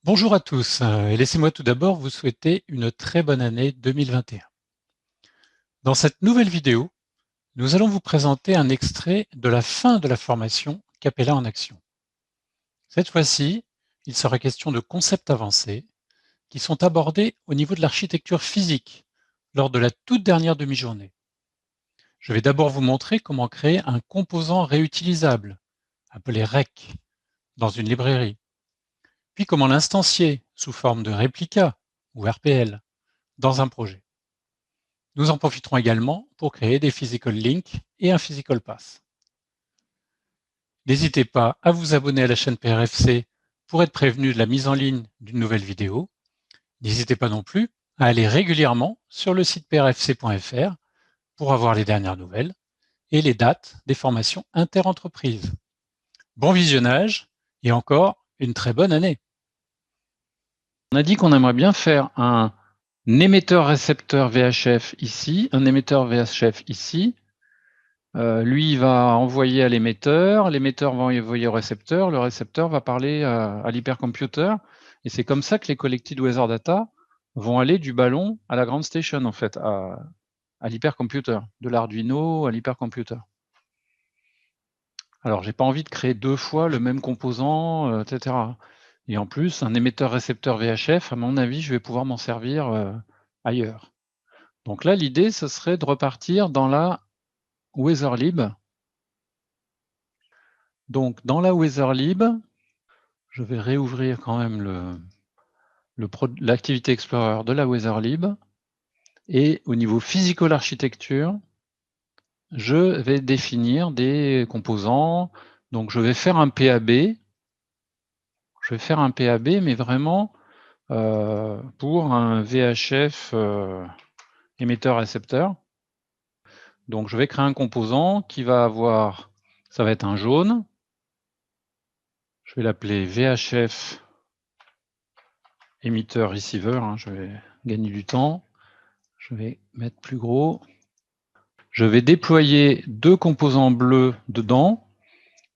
Bonjour à tous, et laissez-moi tout d'abord vous souhaiter une très bonne année 2021. Dans cette nouvelle vidéo, nous allons vous présenter un extrait de la fin de la formation Capella en action. Cette fois-ci, il sera question de concepts avancés qui sont abordés au niveau de l'architecture physique lors de la toute dernière demi-journée. Je vais d'abord vous montrer comment créer un composant réutilisable, appelé REC, dans une librairie, puis comment l'instancier sous forme de réplica ou RPL dans un projet. Nous en profiterons également pour créer des physical links et un physical path. N'hésitez pas à vous abonner à la chaîne PRFC pour être prévenu de la mise en ligne d'une nouvelle vidéo. N'hésitez pas non plus à aller régulièrement sur le site prfc.fr pour avoir les dernières nouvelles et les dates des formations interentreprises. Bon visionnage et encore une très bonne année. On a dit qu'on aimerait bien faire un émetteur-récepteur VHF ici, un émetteur VHF ici. Lui, il va envoyer à l'émetteur va envoyer au récepteur, le récepteur va parler à l'hypercomputer, et c'est comme ça que les collected weather data vont aller du ballon à la ground station, en fait, à l'hypercomputer, de l'Arduino à l'hypercomputer. Alors, j'ai pas envie de créer 2 fois le même composant, etc. Et en plus, un émetteur-récepteur VHF, à mon avis, je vais pouvoir m'en servir ailleurs. Donc là, l'idée, ce serait de repartir dans la WeatherLib. Donc, dans la WeatherLib, je vais réouvrir quand même l'activité Explorer de la WeatherLib. Et au niveau physical architecture, je vais définir des composants. Donc, je vais faire un PAB. Je vais faire un PAB, mais vraiment pour un VHF émetteur-récepteur. Donc, je vais créer un composant qui va avoir, ça va être un jaune. Je vais l'appeler VHF émetteur-receiver. Je vais gagner du temps. Je vais mettre plus gros. Je vais déployer 2 composants bleus dedans,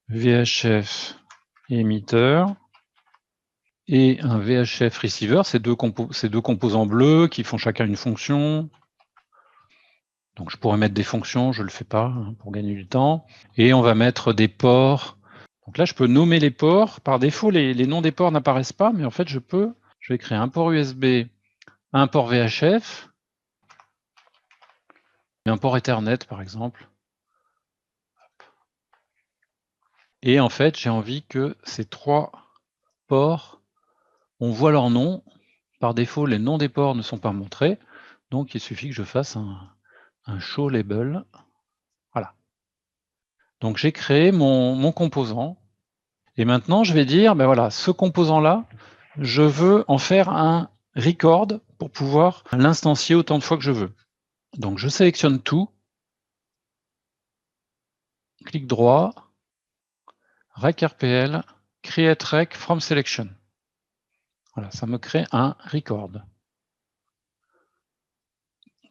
VHF émetteur et un VHF receiver, ces deux composants bleus qui font chacun une fonction. Donc je pourrais mettre des fonctions, je ne le fais pas pour gagner du temps. Et on va mettre des ports. Donc là, je peux nommer les ports. Par défaut, les noms des ports n'apparaissent pas, mais en fait, je vais créer un port USB, un port VHF, et un port Ethernet, par exemple. Et en fait, j'ai envie que ces 3 ports, on voit leur nom. Par défaut, les noms des ports ne sont pas montrés, donc il suffit que je fasse un show label. Voilà. Donc j'ai créé mon composant. Et maintenant, je vais dire, ben voilà, ce composant-là, je veux en faire un record pour pouvoir l'instancier autant de fois que je veux. Donc je sélectionne tout, clic droit, rec RPL, create rec from selection. Voilà, ça me crée un record.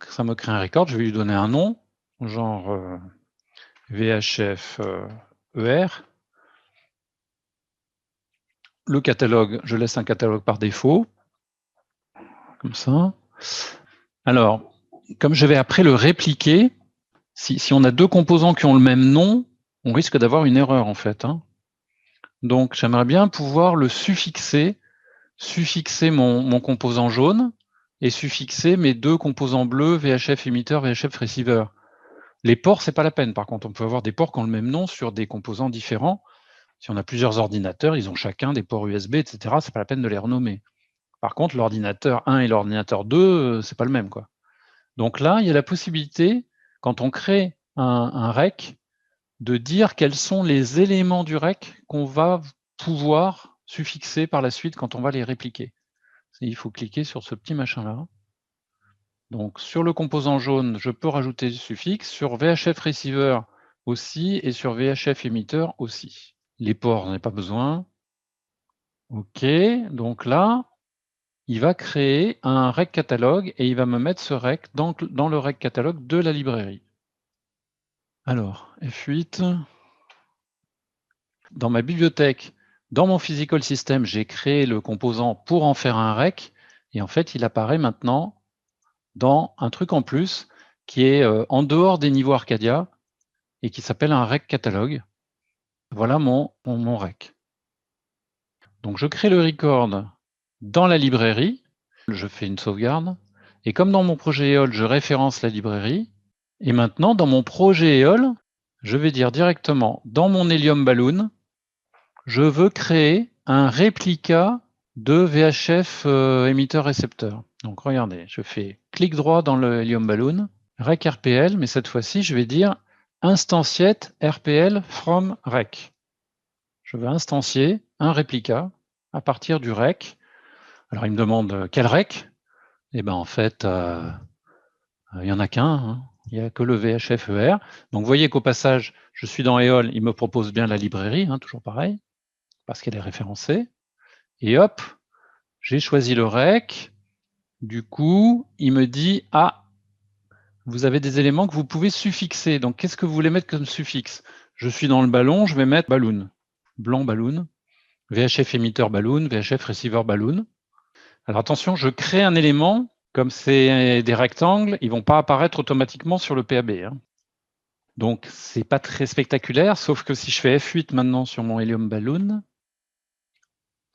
Ça me crée un record, je vais lui donner un nom, genre VHF ER. Le catalogue, je laisse un catalogue par défaut, comme ça. Alors, comme je vais après le répliquer, si on a 2 composants qui ont le même nom, on risque d'avoir une erreur en fait. Donc, j'aimerais bien pouvoir le suffixer mon composant jaune et suffixer mes 2 composants bleus, VHF émetteur, VHF receiver. Les ports, c'est pas la peine. Par contre, on peut avoir des ports qui ont le même nom sur des composants différents. Si on a plusieurs ordinateurs, ils ont chacun des ports USB, etc. C'est pas la peine de les renommer. Par contre, l'ordinateur 1 et l'ordinateur 2, c'est pas le même, quoi. Donc là, il y a la possibilité, quand on crée un REC, de dire quels sont les éléments du REC qu'on va pouvoir suffixer par la suite quand on va les répliquer. Il faut cliquer sur ce petit machin-là. Donc sur le composant jaune, je peux rajouter du suffixe, sur VHF receiver aussi, et sur VHF émetteur aussi. Les ports, on n'a pas besoin. OK, donc là, il va créer un rec catalogue et il va me mettre ce rec dans le rec catalogue de la librairie. Alors, F8. Dans ma bibliothèque, Dans mon physical system, j'ai créé le composant pour en faire un rec, et en fait, il apparaît maintenant dans un truc en plus qui est en dehors des niveaux Arcadia et qui s'appelle un rec catalogue. Voilà mon rec. Donc, je crée le record dans la librairie, je fais une sauvegarde, et comme dans mon projet EOL, je référence la librairie, et maintenant, dans mon projet EOL, je vais dire directement, dans mon Helium Balloon, je veux créer un réplica de VHF émetteur-récepteur. Donc, regardez, je fais clic droit dans le Helium Balloon, rec RPL, mais cette fois-ci, je vais dire instantiate RPL from rec. Je veux instancier un réplica à partir du rec. Alors, il me demande quel rec? Eh bien, en fait, il n'y en a qu'un. Hein. Il n'y a que le VHFER. Donc, vous voyez qu'au passage, je suis dans EOL, il me propose bien la librairie, hein, toujours pareil, parce qu'elle est référencée. Et hop, j'ai choisi le rec. Du coup, il me dit « Ah, vous avez des éléments que vous pouvez suffixer. Donc, qu'est-ce que vous voulez mettre comme suffixe? Je suis dans le ballon, je vais mettre balloon. Blanc balloon, VHF émetteur balloon, VHF receiver balloon. Alors attention, je crée un élément, comme c'est des rectangles, ils ne vont pas apparaître automatiquement sur le PAB. Hein. Donc, c'est pas très spectaculaire, sauf que si je fais F8 maintenant sur mon Helium Balloon,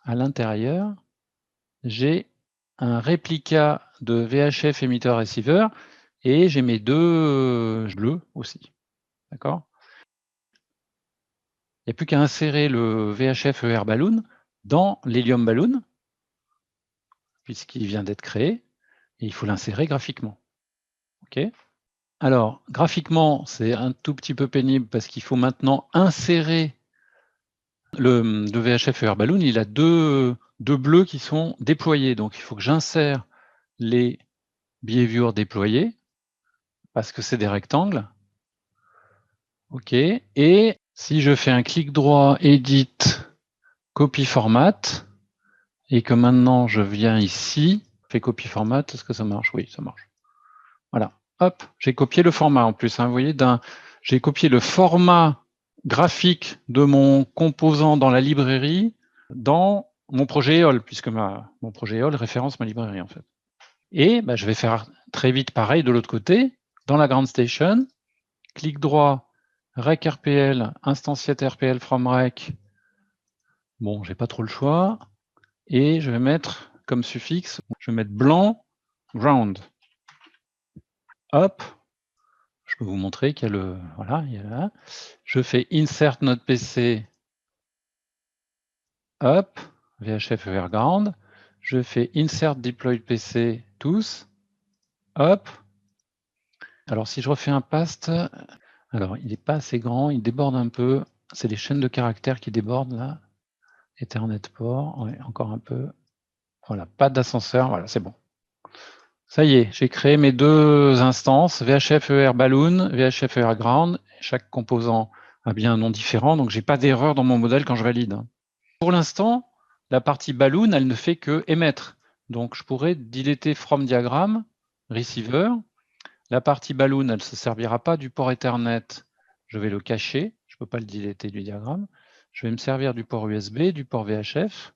à l'intérieur, j'ai un réplica de VHF émetteur receiver et j'ai mes deux bleus aussi. D'accord? Il n'y a plus qu'à insérer le VHF ER Balloon dans l'Helium Balloon, puisqu'il vient d'être créé, et il faut l'insérer graphiquement. OK? Alors, graphiquement, c'est un tout petit peu pénible parce qu'il faut maintenant insérer le VHF ER Balloon. Il a deux bleus qui sont déployés. Donc, il faut que j'insère les behaviors déployés parce que c'est des rectangles. OK. Et si je fais un clic droit, Edit, Copy Format, et que maintenant je viens ici, je fais Copy Format, est-ce que ça marche? Oui, ça marche. Voilà. Hop, j'ai copié le format en plus. Hein, vous voyez, j'ai copié le format graphique de mon composant dans la librairie dans mon projet EOL, puisque mon projet EOL référence ma librairie en fait. Et je vais faire très vite pareil de l'autre côté, dans la Ground Station, clic droit, rec RPL, instantiate RPL from rec. Bon, j'ai pas trop le choix. Et je vais mettre comme suffixe, je vais mettre blanc, ground. Hop, je peux vous montrer qu'il y a le, voilà, il y a là. Je fais insert notre PC, hop, VHF ground. Je fais insert deploy PC tous, hop. Alors si je refais un past, alors il n'est pas assez grand, il déborde un peu. C'est les chaînes de caractères qui débordent là. Ethernet port, ouais, encore un peu. Voilà, pas d'ascenseur, voilà, c'est bon. Ça y est, j'ai créé mes deux instances, VHF-ER Balloon, VHF-ER Ground. Chaque composant a bien un nom différent, donc je n'ai pas d'erreur dans mon modèle quand je valide. Pour l'instant, la partie Balloon, elle ne fait que émettre. Donc je pourrais deleter from diagramme, receiver. La partie Balloon, elle ne se servira pas du port Ethernet. Je vais le cacher, je ne peux pas le deleter du diagramme. Je vais me servir du port USB, du port VHF.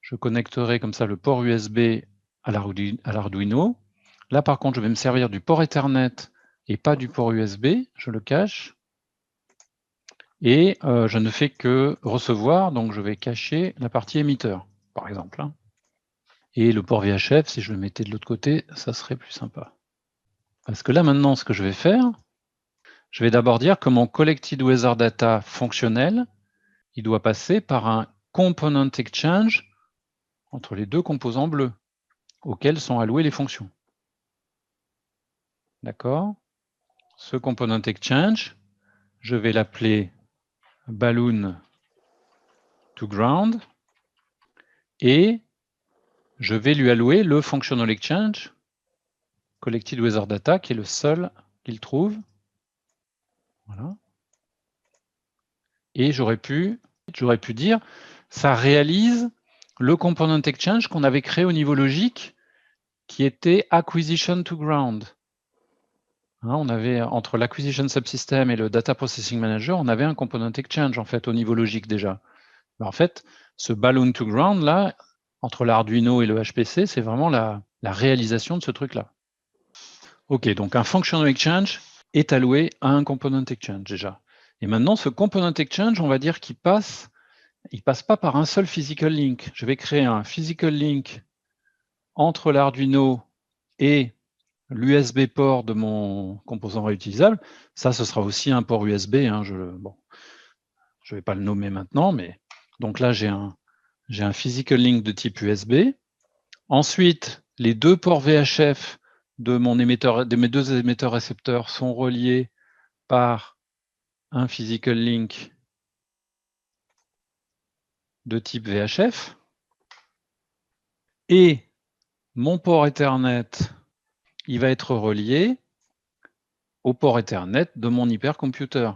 Je connecterai comme ça le port USB à l'Arduino. Là, par contre, je vais me servir du port Ethernet et pas du port USB. Je le cache. Et je ne fais que recevoir, donc je vais cacher la partie émetteur, par exemple. Hein. Et le port VHF, si je le mettais de l'autre côté, ça serait plus sympa. Parce que là, maintenant, ce que je vais faire, je vais d'abord dire que mon Collected Weather Data fonctionnel, il doit passer par un Component Exchange entre les deux composants bleus, auxquels sont allouées les fonctions. D'accord? Ce component exchange, je vais l'appeler balloon to ground et je vais lui allouer le functional exchange collected weather data qui est le seul qu'il trouve. Voilà. Et j'aurais pu dire ça réalise le component exchange qu'on avait créé au niveau logique qui était acquisition to ground. Hein, on avait entre l'acquisition subsystem et le data processing manager, on avait un component exchange en fait au niveau logique déjà. En fait, ce balloon to ground là, entre l'Arduino et le HPC, c'est vraiment la réalisation de ce truc-là. OK, donc un functional exchange est alloué à un component exchange déjà. Et maintenant, ce component exchange, on va dire qu'il passe pas par un seul physical link. Je vais créer un physical link entre l'Arduino et l'USB port de mon composant réutilisable. Ça, ce sera aussi un port USB. Hein, je ne vais pas le nommer maintenant, mais donc là, j'ai un physical link de type USB. Ensuite, les deux ports VHF de mes deux émetteurs récepteurs sont reliés par un physical link de type VHF. Et mon port Ethernet, il va être relié au port Ethernet de mon hypercomputer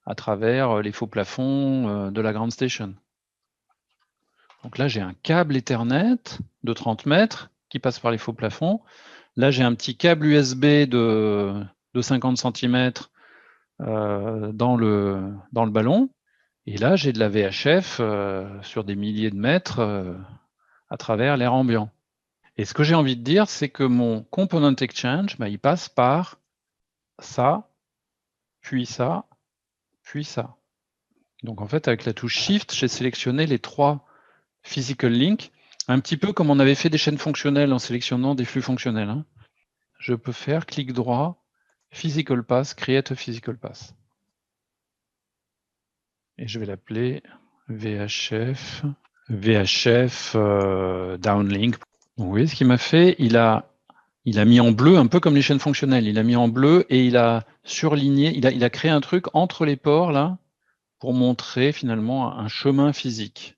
à travers les faux plafonds de la ground station. Donc là, j'ai un câble Ethernet de 30 mètres qui passe par les faux plafonds. Là, j'ai un petit câble USB de 50 cm dans le ballon. Et là, j'ai de la VHF sur des milliers de mètres à travers l'air ambiant. Et ce que j'ai envie de dire, c'est que mon component exchange, il passe par ça, puis ça, puis ça. Donc en fait, avec la touche Shift, j'ai sélectionné les 3 physical links, un petit peu comme on avait fait des chaînes fonctionnelles en sélectionnant des flux fonctionnels. Hein. Je peux faire clic droit, physical path, create a physical path. Et je vais l'appeler VHF downlink. Donc, vous voyez ce qu'il m'a fait, il a mis en bleu, un peu comme les chaînes fonctionnelles, il a mis en bleu et il a surligné, il a créé un truc entre les ports là pour montrer finalement un chemin physique.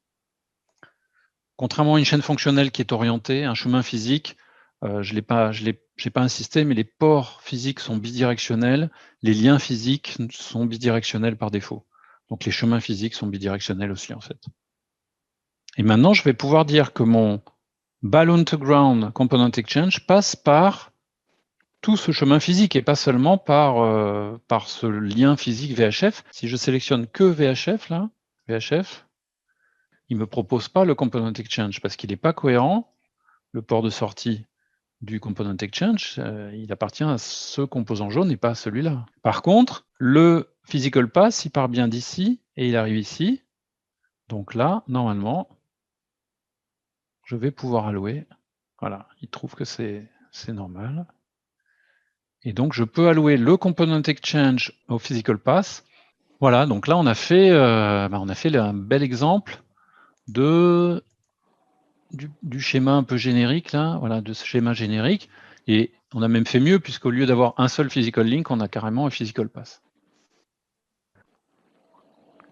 Contrairement à une chaîne fonctionnelle qui est orientée, un chemin physique, je n'ai pas insisté, mais les ports physiques sont bidirectionnels, les liens physiques sont bidirectionnels par défaut. Donc les chemins physiques sont bidirectionnels aussi en fait. Et maintenant, je vais pouvoir dire que mon balloon to ground component exchange passe par tout ce chemin physique et pas seulement par ce lien physique VHF. Si je sélectionne que VHF, là, VHF, il ne me propose pas le component exchange parce qu'il n'est pas cohérent. Le port de sortie du component exchange, il appartient à ce composant jaune et pas à celui-là. Par contre, le physical path, il part bien d'ici et il arrive ici. Donc là, normalement, je vais pouvoir allouer. Voilà, il trouve que c'est normal. Et donc, je peux allouer le component exchange au physical path. Voilà, donc là, on a fait un bel exemple du schéma un peu générique, là, voilà, de ce schéma générique. Et on a même fait mieux, puisqu'au lieu d'avoir un seul physical link, on a carrément un physical path.